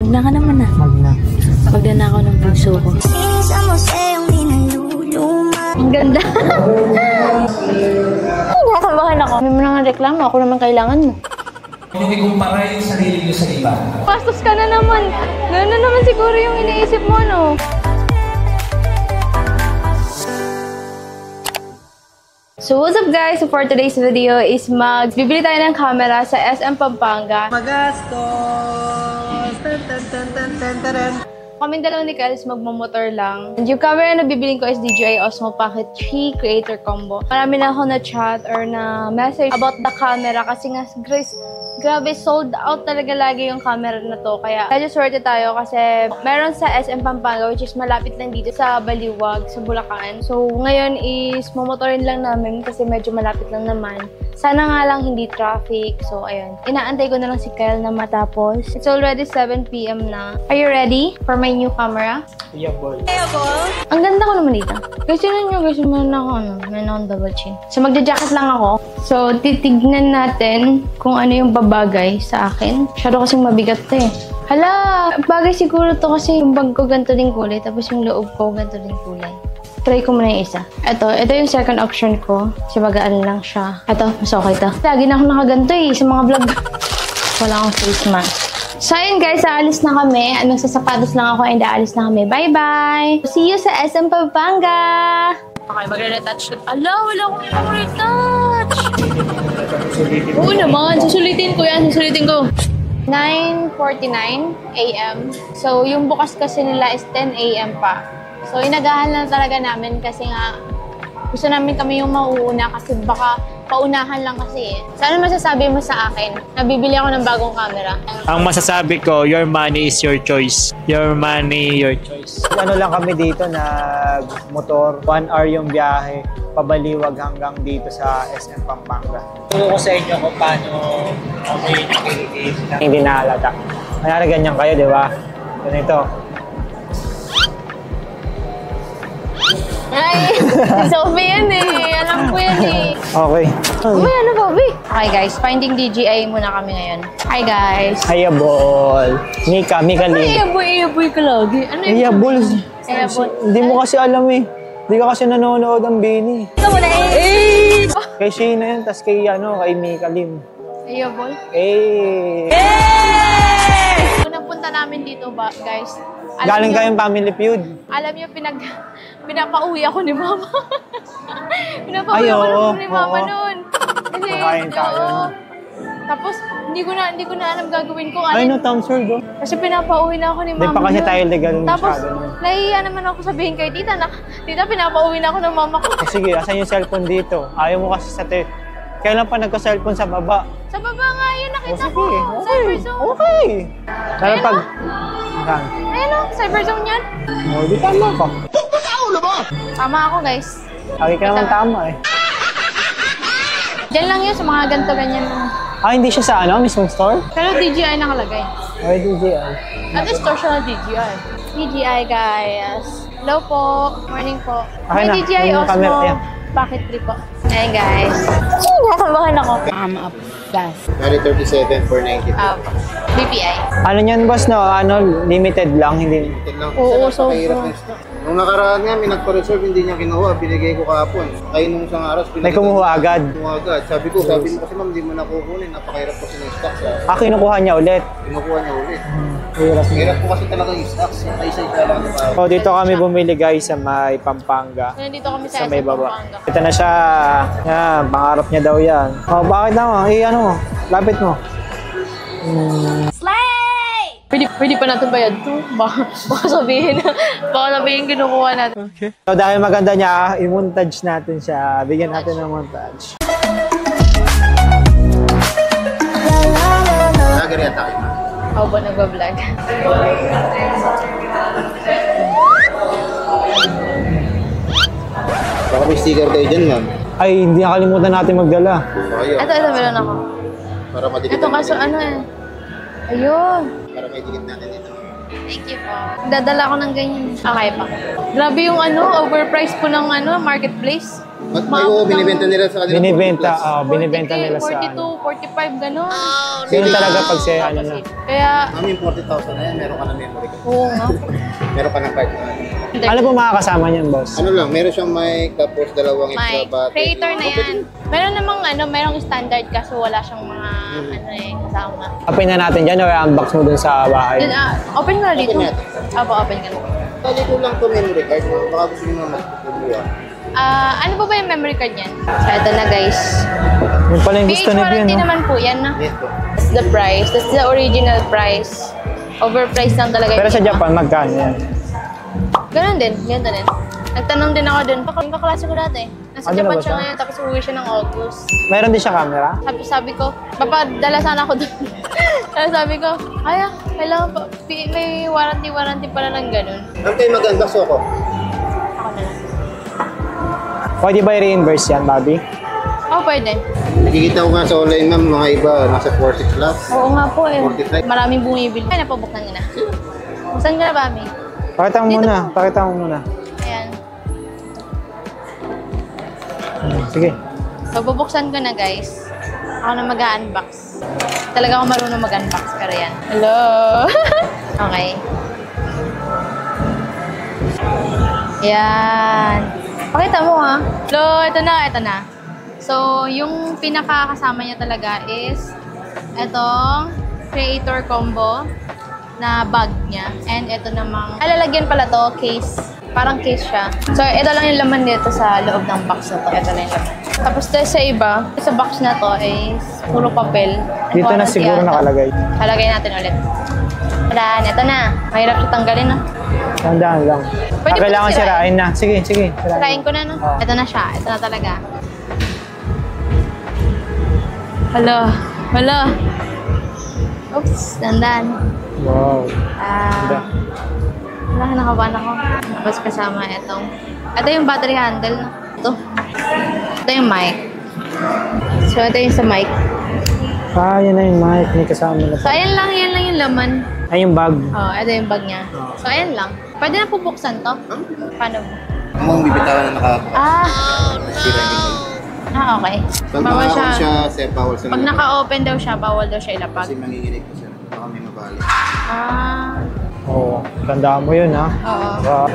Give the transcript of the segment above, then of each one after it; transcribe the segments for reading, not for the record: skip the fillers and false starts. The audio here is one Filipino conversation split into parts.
Magna ka naman na. Magna. Magna na ako ng puso ko. Ang ganda. Nakabahan ako. May mga reklamo. Ako naman kailangan mo. Huwag ikumpara yung sarili nyo sa iba. Pastos ka na naman. Gano'n na naman siguro yung iniisip mo, no? So what's up guys? So for today's video is bibili tayo ng camera sa SM Pampanga. Magastos! Kaming dalawa ni Kels magmamotor lang. And yung camera na bibiling ko is DJI Osmo Pocket 3 Creator Combo. Marami na ako na chat or na message about the camera kasi nga grabe, sold out talaga lagi yung camera na to. Kaya medyo swerte tayo kasi meron sa SM Pampanga which is malapit lang dito sa Baliwag, sa Bulacan. So ngayon is mamotorin lang namin kasi medyo malapit lang naman. Sana nga lang hindi traffic. So ayun, inaantay ko na lang si Kyle na matapos. It's already 7 PM na. Are you ready for my new camera? Yeah, boy. Ang ganda ko naman dito. Kasi meron ako double chin. So magja-jacket lang ako. So titignan natin kung ano yung babagay sa akin. Masyado kasing mabigat to eh. Hala, bagay siguro to kasi yung bag ko ganito din kulay. Tapos yung loob ko ganito din kulay. Try ko muna yung isa. Ito yung second option ko. Kasi magaan lang siya. Ito, mas okay to. Lagi na ako nakaganto eh sa mga vlog. Wala akong face mask. So ayun guys, aalis na kami. Sa sapatos lang ako and aalis na kami. Bye-bye! See you sa SM Pampanga! Okay, magre-retouch. Ala, wala akong retouch! Oo naman, susulitin ko yan. Susulitin ko. 9:49 AM. So yung bukas kasi nila is 10 AM pa. So inagahan lang talaga namin kasi nga gusto namin kami yung mauuna kasi baka paunahan lang kasi eh. So ano masasabi mo sa akin? Nabibili ako ng bagong camera. Ang masasabi ko, your money is your choice. Your money, your choice. Ano lang kami dito, nag-motor. 1 hour yung biyahe, pabaliwag hanggang dito sa SM Pampanga. Turo ko sa inyo kung paano okay yung hindi nahalata. Kaya ganyan kayo, di ba? Ganito. Ay, si Sophie yan eh. Alam ko yan eh. Okay. Uy, ano ba, Bi? Okay guys, finding DJI muna kami ngayon. Hi guys. Hayabol. Mika Lim. Ayaboy ka lagi. Ano yung Hayabol. Hayabol. Hindi mo kasi alam eh. Hindi ka kasi nanonood ng Bini. Ito mo na eh. Kay Shayna yun, tas kay Mika Lim. Hayabol. Eh! Kung napunta namin dito ba, guys, Galing kayong family feud. alam niyo, pinapauwi ako ni Mama. Pinapauwi ako ni Mama noon. Kasi, Kumakain tayo. Tapos, hindi ko na alam gagawin ko. Ay, no, Tomsword, oh. Kasi pinapauwi na ako ni Mama. Hindi pa kasi noon. tayo legal Tapos, masyado. nahihiya naman ako sabihin kay Tita na, Tita, pinapauwi na ako ng Mama ko. Sige, asan yung cellphone dito? Ayaw mo kasi sa kailan pa nagka-cellphone sa baba? Sa baba nga yun, nakita ko. Okay. Cyberzone. Okay. Pero pag... Ayun o, Cyberzone yan. Oh, di tama ka. Tama ako, guys. Lagi ka naman tama eh. Diyan lang yun, sa mga ganito ganyan. Ah, hindi siya sa mismong store? Pero DJI nakalagay. Ay, DJI. At least store siya ng DJI. DJI, guys. Hello po. Morning po. Okay May na. DJI Yung Osmo. camera, yan. Bakit 3 po? Hey, guys. Nakabahan ako. Up. Gas. Nari 37 for 90. BPI. Ano yan, boss, no? Limited lang, hindi... Oo, so. Nung nakaraan nga, may nagpa-reserve, hindi niya kinuha. Binigay ko kahapon. Ay, nung isang araw, May kumuha agad. Kumuha agad. Sabi mo kasi ma'am, hindi mo nakukunin. Napakahirap kasi ng stock sa... Kinukuha niya ulit. Kinukuha niya ulit. Hirap po kasi talaga yung stock. Isa-isa lang. So, dito kami bumili, guys, sa may Pampanga. Nandito kami sa Sa may SM baba. Pampanga. Ito na siya. Yan, pangarap niya daw yan. Oh, bakit naman? Ano mo? Lapit mo. Pwede pa natin bayad to. Baka sabihin kinukuha natin. Okay. So, dahil maganda niya, i-montage natin siya. Bigyan natin ng montage. Lagari at tayo. Ako ba nagbablog? Baka may sticker kayo dyan, ma'am. Ay, hindi nakalimutan natin magdala. Ito, meron ako. Para madikit Ito kaso ano eh. Ayun. Para may dikit natin dito. Thank you po. Dadala ko ng ganyan. Okay pa. Grabe yung overpriced po ng marketplace. Binibenta nila sa kanila. Binibenta nila sa 42, 45, gano'n. Yun talaga pag siya, ano na. Kaya, Mami, 40,000 na yan. Meron ka na memory card. oo nga. Meron ka ng card. Ano po makakasama niyan, boss? Ano lang, meron siyang mic, tapos dalawang extra May battery. creator na yan. Meron namang merong standard kaso wala siyang mga kasama. Open na natin dyan or unbox mo dun sa bahay? Then, open mo na dito. Open natin. Opo, open ka na. Tali ko lang to memory card. Baka gusto nyo naman magpupuha. Ano ba yung memory card niyan? So, ito na guys. Yung pala yung PH gusto ni warranty Bien, no? naman po yan na. Yes po. That's the price. That's the original price. Overpriced lang talaga. Pero sa yung iba. Japan, magkano yan? Ganun din. Ganun din. Nagtanong din ako dun. Yung kaklase ko dati. Nasa Ah, Japan dalawa siya siya? ngayon tapos uwi siya ng August. Meron din siya camera? Sabi ko, papadala sana ako dun. Tapos sabi ko, kailangan pa, may warranty pala ng ganun. Ang kayo mag-unbox ako. Ako na lang. Pwede ba i-reimburse yan, Bobby? Oo, pwede. Nakikita ko nga sa online, ma'am, mga iba, nasa 40 plus. Oo nga po eh. 45. Maraming bumibili. Ay, napabuktan ka na. Buksan ka na, Bami. Pakita mo Dito muna. po. Pakita mo muna. Ayan. Sige. So, bubuksan ko na, guys. Ako na mag-unbox. Talaga ako marunong mag-unbox, pero yan. Hello! Okay. Yan. Pakita mo, ha? Hello, ito na. So, yung pinakakasama niya talaga is itong creator combo na bag niya. And ito namang, lalagyan pala to, case. Parang case siya. So, ito lang yung laman dito sa loob ng box na to. Ito lang yung laman. Tapos sa iba, sa box na to is puro papel. Dito na siguro nakalagay. Halagay natin ulit. Tadaan, ito na. Mahirap siya tanggalin, no? Tandaan lang. Pwede ba Kailangan sirain? sirain na. Sige. Sirain ko na, no? Oo. Ito na siya. Ito na talaga. Hala. Oops, dandan. Wow. Nakabahan ako. Tapos kasama itong... Ito yung battery handle, no? Ito yung mic. So, ito yung sa mic. Yan na yung mic. May kasama na So, pa. yan lang yung laman. Ay, yung bag. Oh, ito yung bag niya. So, ayan lang. Pwede na pupuksan to? Paano mo? Ang bibitawan na Ah, nasira yung okay. Pag Bawal naka-on siya. siya, bawal sa Pag naka-open daw siya, bawal daw siya ilapag. Kasi manginginig ko siya. Baka may mabali. Ah, Oo. Tandaan mo yun, ha? oo. Wow.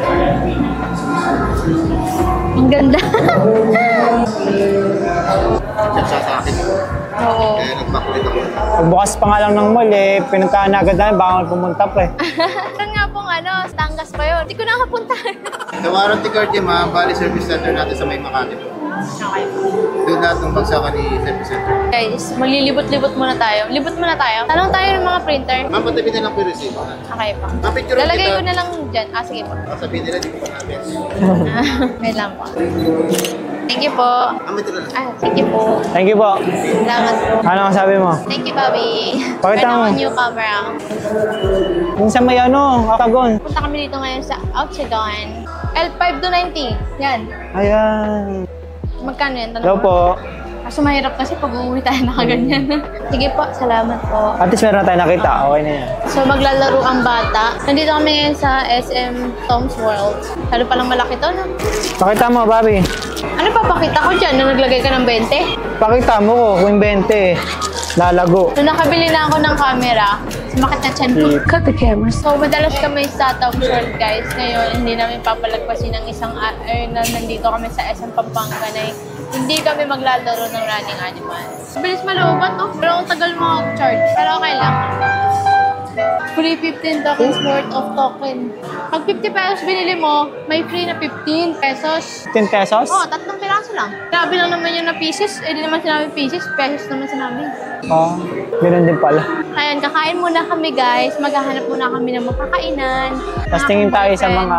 Ang ganda. Chat siya sa akin. Oo. Kaya nag-backlit ako. Pagbukas pa nga lang ng mall, pinuntahan na agad namin. Baka pumunta pa, Saan nga pong Tangas pa yun. Hindi ko nakapuntahan. Sa warranty card niya, ma'am, bali service center natin sa may Makati po. Okay. Doon lahat ng bagsakan ni service center. Guys, maglilibot-libot muna tayo. Libot muna tayo. Tanong tayo ng mga printer. Ma'am, patabi na lang po yung receipt. Okay pa. Mapicture Lalagay kita. ko na lang dyan. Sige po. Sabihin nila, di ko pa namin. Wait lang po. Thank you po. Ma'am, ito na lang. Thank you po. Thank you po. Salamat po. Ano ang sabi mo? Thank you, Bobby. Pakita mo. Meron ako new camera. Minsan may Akagon. Punta kami dito ngayon sa Octagon. L5 to 90. Yan. Ayan. Magkano yan? Hello po. Kaso mahirap kasi pag uuwi tayo nakaganyan. Sige po, salamat po. At least meron na tayo nakita. Okay na yan. So maglalaro ang bata. Nandito kami ngayon sa SM Tom's World. Lalo palang malaki to, no? Pakita mo, Bobby. Ano papakita ko dyan na naglagay ka ng 20? Pakita mo ko kung 20. Lalago. So nakabili na ako ng camera. Sumakit na chan ko. Cut the camera. So madalas kami sa Tom's World, guys. Ngayon, hindi namin papalagpasin ng isang na nandito kami sa SM Pampanga na hindi kami maglalaro ng running animals. Bilis maloobat, no? Pero ang tagal mag-charge. Pero okay lang. Free 15 tokens worth of token. Pag 50 pesos binili mo, may free na 15 pesos. 10 pesos? Oo, 3 piraso lang. Grabe lang naman yun na pieces. Eh, di naman sinabi pieces. Pesos naman sinabi. Oo. Ganun din pala. Ayan, kakain muna kami, guys. Maghahanap muna kami ng makakainan. Tapos tingin tayo sa mga...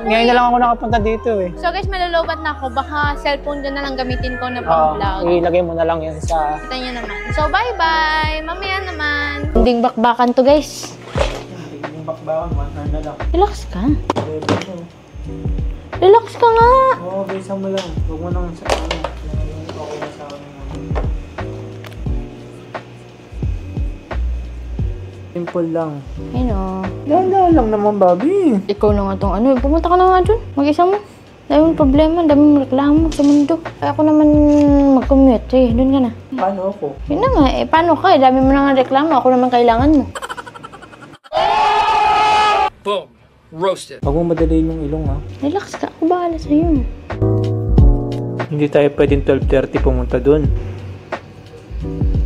Ngayon na lang ako nakapunta dito eh. So guys, malalobat na ako. Baka cellphone dyan na lang gamitin ko na Oo. pang-vlog. Ilagay mo na lang yan sa... Kita nyo naman. So, bye-bye! Mamaya naman. Hindi bakbakan to, guys. Relax ka. Relax ka nga. Oo, bisa mo lang. Huwag mo nang sa ano. Okay na sa akin. Simple lang. Ayun o. Dahan lang naman, Bobby. Ikaw na nga tong ano. Pumunta ka na nga dun. Mag-isa mo. Daming problema, daming reklamo sa mundo. Ay, ako naman mag-commute eh. Doon ka na. Paano ako? Yun na nga eh. Paano ka? Dami mo na nga reklamo. Ako naman kailangan mo. Boom. Roasted. Huwag mong madaliin yung ilong ha. Relax ka. Ako bahala sa'yo. Hindi tayo pwedeng 12:30 pumunta dun.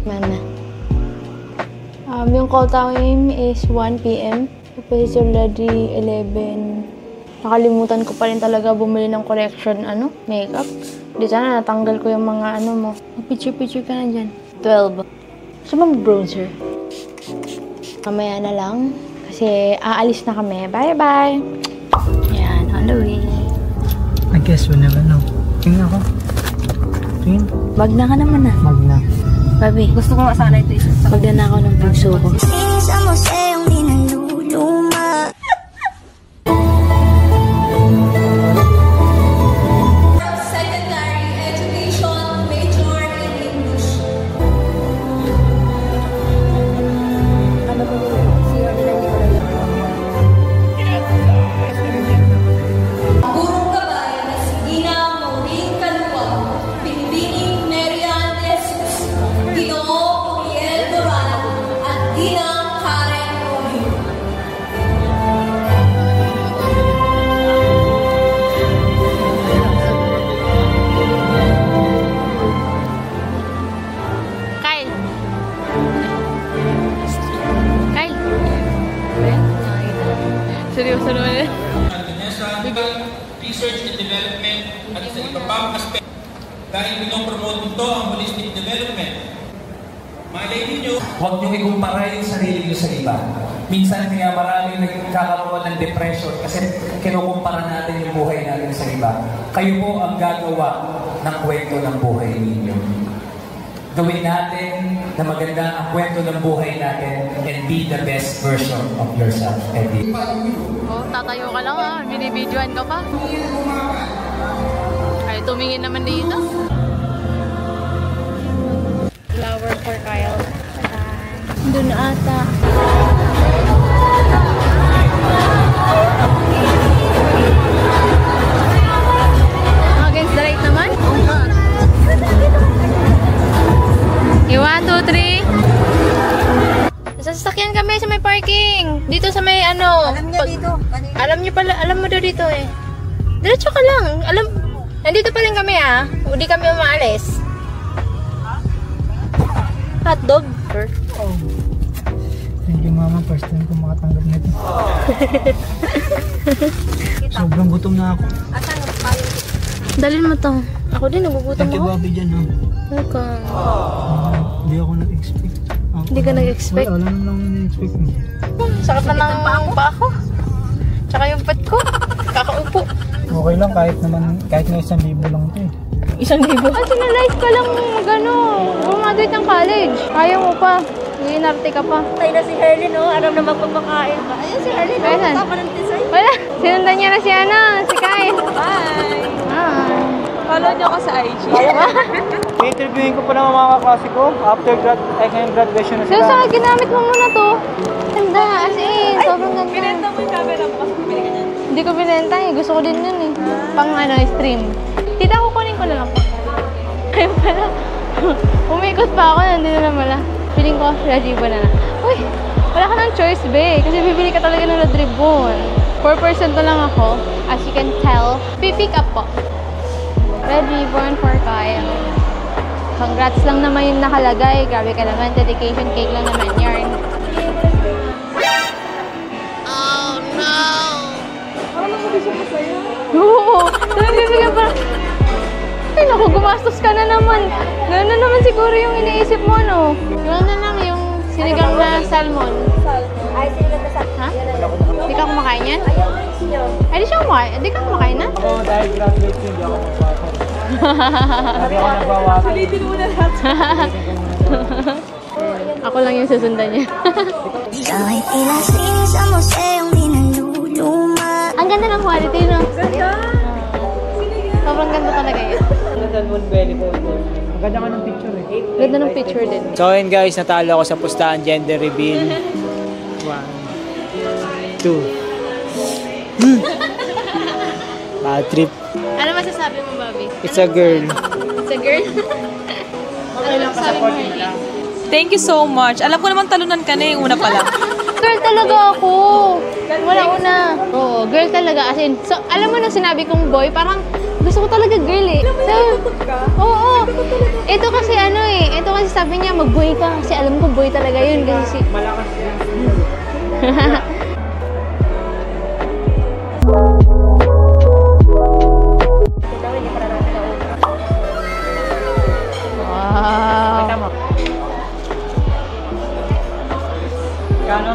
Mana. Yung call time is 1 p.m. Tapos it's already 11. Nakalimutan ko pa rin talaga bumili ng correction, makeup. Di sana natanggal ko yung mga mo. Picture-picture ka na dyan. 12. Gusto mo bronzer? Mamaya na lang. Kasi aalis na kami. Bye-bye! Yan, on the way. I guess we never know. Tingnan ako. Tingin. Magna ka naman ah. Magna. Babi, gusto ko sana ito isa. Magna na ako ng puso ko. Sa museong di naluluma. Secondary education, major in English. Gurong gabay na si Gina Maureen Calua, Binibining Marian Jesus, Ginoo Uriel Duran, at Ginang Karen Romeo. Kyle! Kyle! Seryoso naman eh. Sa ibang research and development at sa iba pang aspect dahil pinopromote ito ang holistic development. Malay ninyo, huwag niyo ikumpara yung sarili niyo sa iba. Minsan kaya maraming nagkakaroon ng depression kasi kinukumpara natin yung buhay natin sa iba. Kayo po ang gagawa ng kwento ng buhay ninyo. Gawin natin na maganda ang kwento ng buhay natin and be the best version of yourself every day. Oh, tatayo ka lang ah. Binibidyoan ka pa. Ay, tumingin naman dito. Flower for Kyle. Doon na ata. Against the light naman? Okay, 1, 2, 3. Sa sasakyan kami sa may parking. Dito sa may Alam niya dito. Alam niyo pala, alam mo daw dito eh. Diretso ka lang. Nandito pa rin kami ah. Hindi kami umaalis. Hotdog? Oh. Thank you mama, first time ko makatanggap nito. Sobrang gutom na ako. Dalhin mo to. Ako din, nagugutom Thank you ako. Bobby dyan ha. Welcome. Hindi ako nag-expect. Hindi ka nag-expect? Wala naman lang nag-expect. Sakit na ng paa ko. Tsaka yung pet ko. Kakaupo. Okay lang kahit na 1,000 lang ito eh. 1,000. Ah, sinalize ka lang graduate ng college. Kaya mo pa. Ginarte ka pa. Tayo na si Herlin, no? Alam na magpapakain pa. Ayun si Herlin, no? Kailan? Tapa ng design. Wala. Sinundan niya na si si Kyle. Bye! Hi. Follow niyo ako sa IG. I-interviewin ko pa naman mga kaklase ko. After ngayong graduation na So, sila. sa ginamit mo muna to. Ganda. As in, sobrang ganda. Pinenta mo yung camera mo kasi bumili ka niyan. Hindi ko binenta eh. Gusto ko din yun eh. Pang stream. Tita, kukunin ko na lang po. Ayun pala. Umikot pa ako. Nandito na pala. Feeling ko, ready ba na na. Uy, wala ka ng choice, be. Kasi bibili ka talaga ng Ladribon. 4% na lang ako. As you can tell. Pipick up po. Ready, born for Kyle. Congrats lang naman yung nakalagay. Grabe ka naman. Dedication cake lang naman yarn. Oh, no! Parang nakabisa ko sa'yo. Oo! Talagang bibigyan pa. Ay, naku, gumastos ka na naman. Gano'n naman siguro yung iniisip mo, no? Yung lang, yung sinigang na salmon. Ay, sinigang na salmon. Ha? Di ka kumakain yan? Ayaw guys nyo. Ay, di siya kumakain. Di ka kumakain na? Ako dahil graduate ko, hindi ako magwater. Sabi ako nagwawater. Sulitin mo na lahat. Ako lang yung susundan niya. Kahit ilasing sa museong di naluluma. Ang ganda ng quality, no? Ganda! Sobrang ganda talaga yun. Ang ganda nga ng picture eh. Ganda ng picture din. So yun guys, natalo ako sa pustahan gender reveal. 1, 2. Bad trip. masasabi mo, Bobby? It's a girl. It's a girl? Ano masasabi mo, Harley? Thank you so much. Alam ko naman talunan ka na yung una pa lang. Girl talaga ako. Una. Oo, girl talaga. As in, so, alam mo nung sinabi kong boy, parang gusto ko talaga girl eh. So, oo. Ito kasi ano eh. Ito kasi sabi niya, mag-boy ka. Kasi alam ko boy talaga yun. Kasi Malakas din. wow. Kita mo. Kano?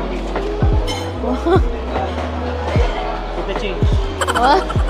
The change. Wow.